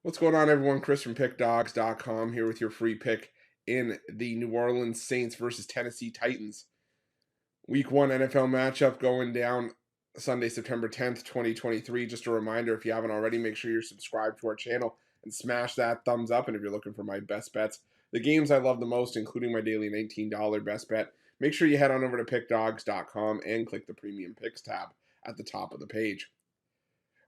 What's going on, everyone? Chris from Pickdawgz.com here with your free pick in the New Orleans Saints versus Tennessee Titans. Week 1 NFL matchup going down Sunday, September 10th, 2023. Just a reminder, if you haven't already, make sure you're subscribed to our channel and smash that thumbs up. And if you're looking for my best bets, the games I love the most, including my daily $19 best bet, make sure you head on over to Pickdawgz.com and click the Premium Picks tab at the top of the page.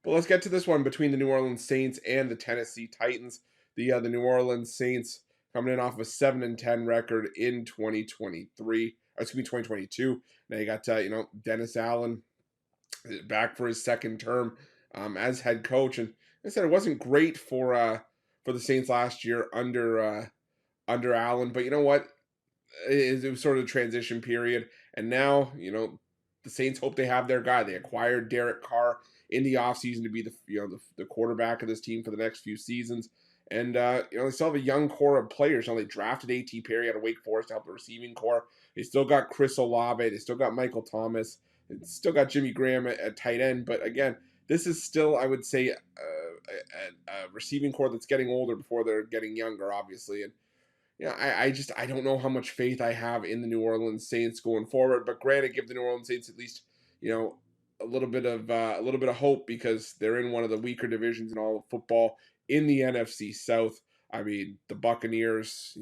But let's get to this one between the New Orleans Saints and the Tennessee Titans. The New Orleans Saints coming in off of a 7-10 record in 2022. Now you got Dennis Allen back for his second term as head coach, and I said it wasn't great for the Saints last year under Allen, but you know what? It was sort of a transition period, and now the Saints hope they have their guy. They acquired Derek Carr in the offseason to be the quarterback of this team for the next few seasons. And they still have a young core of players. They drafted A.T. Perry out of Wake Forest to help the receiving core. They still got Chris Olave. They still got Michael Thomas. They still got Jimmy Graham at tight end. But again, this is still, I would say, a receiving core that's getting older before they're getting younger, obviously. And I don't know how much faith I have in the New Orleans Saints going forward. But granted, give the New Orleans Saints at least a little bit of hope, because they're in one of the weaker divisions in all of football in the NFC South. I mean, the Buccaneers.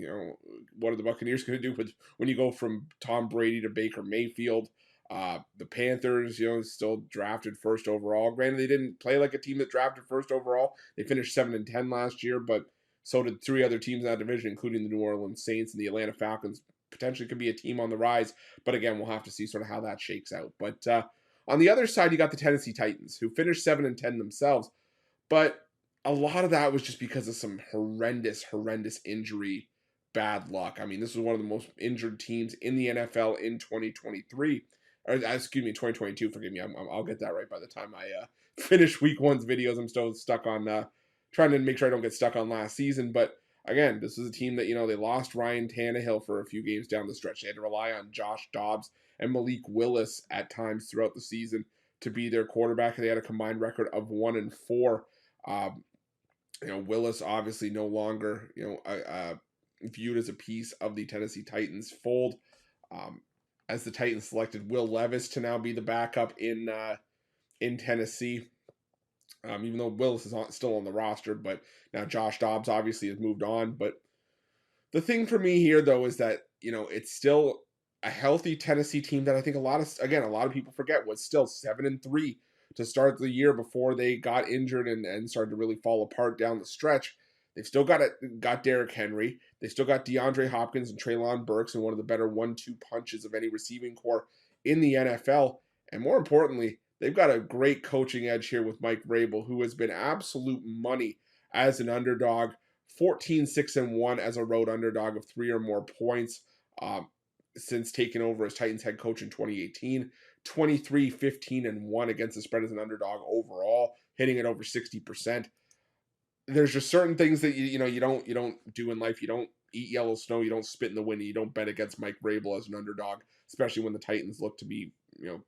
What are the Buccaneers going to do when you go from Tom Brady to Baker Mayfield? The Panthers, still drafted first overall. Granted, they didn't play like a team that drafted first overall. They finished 7-10 last year, but so did 3 other teams in that division, including the New Orleans Saints and the Atlanta Falcons. Potentially could be a team on the rise, but again, we'll have to see sort of how that shakes out. But on the other side, you got the Tennessee Titans, who finished 7-10 themselves, but a lot of that was just because of some horrendous injury, bad luck. I mean, this was one of the most injured teams in the NFL in 2023. Or, excuse me, 2022. Forgive me. I'll get that right by the time I finish Week 1's videos. I'm still stuck on trying to make sure I don't get stuck on last season. But again, this was a team that, they lost Ryan Tannehill for a few games down the stretch. They had to rely on Josh Dobbs and Malik Willis at times throughout the season to be their quarterback. They had a combined record of 1-4. Willis obviously no longer, viewed as a piece of the Tennessee Titans fold, as the Titans selected Will Levis to now be the backup in Tennessee. Even though Willis is still on the roster, but now Josh Dobbs obviously has moved on. But the thing for me here, though, is that, it's still a healthy Tennessee team that I think a lot of people forget was still 7-3 to start the year before they got injured and started to really fall apart down the stretch. They've still got Derrick Henry. They still got DeAndre Hopkins and Treylon Burks, and one of the better 1-2 punches of any receiving core in the NFL. And more importantly, they've got a great coaching edge here with Mike Vrabel, who has been absolute money as an underdog. 14-6-1 as a road underdog of 3 or more points since taking over as Titans head coach in 2018. 23-15-1 against the spread as an underdog overall, hitting it over 60%. There's just certain things that you don't do in life. You don't eat yellow snow. You don't spit in the wind. You don't bet against Mike Vrabel as an underdog, especially when the Titans look to be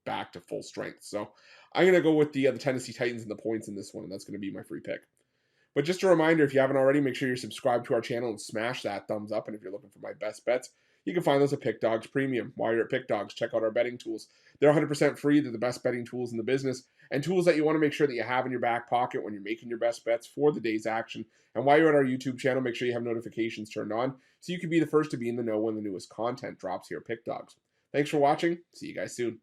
back to full strength. So I'm going to go with the Tennessee Titans and the points in this one, and that's going to be my free pick. But just a reminder, if you haven't already, make sure you're subscribed to our channel and smash that thumbs up. And if you're looking for my best bets, you can find those at Pick Dawgz Premium. While you're at Pick Dawgz, check out our betting tools. They're 100% free. They're the best betting tools in the business, and tools that you want to make sure that you have in your back pocket when you're making your best bets for the day's action. And while you're at our YouTube channel, make sure you have notifications turned on so you can be the first to be in the know when the newest content drops here at Pick Dawgz. Thanks for watching. See you guys soon.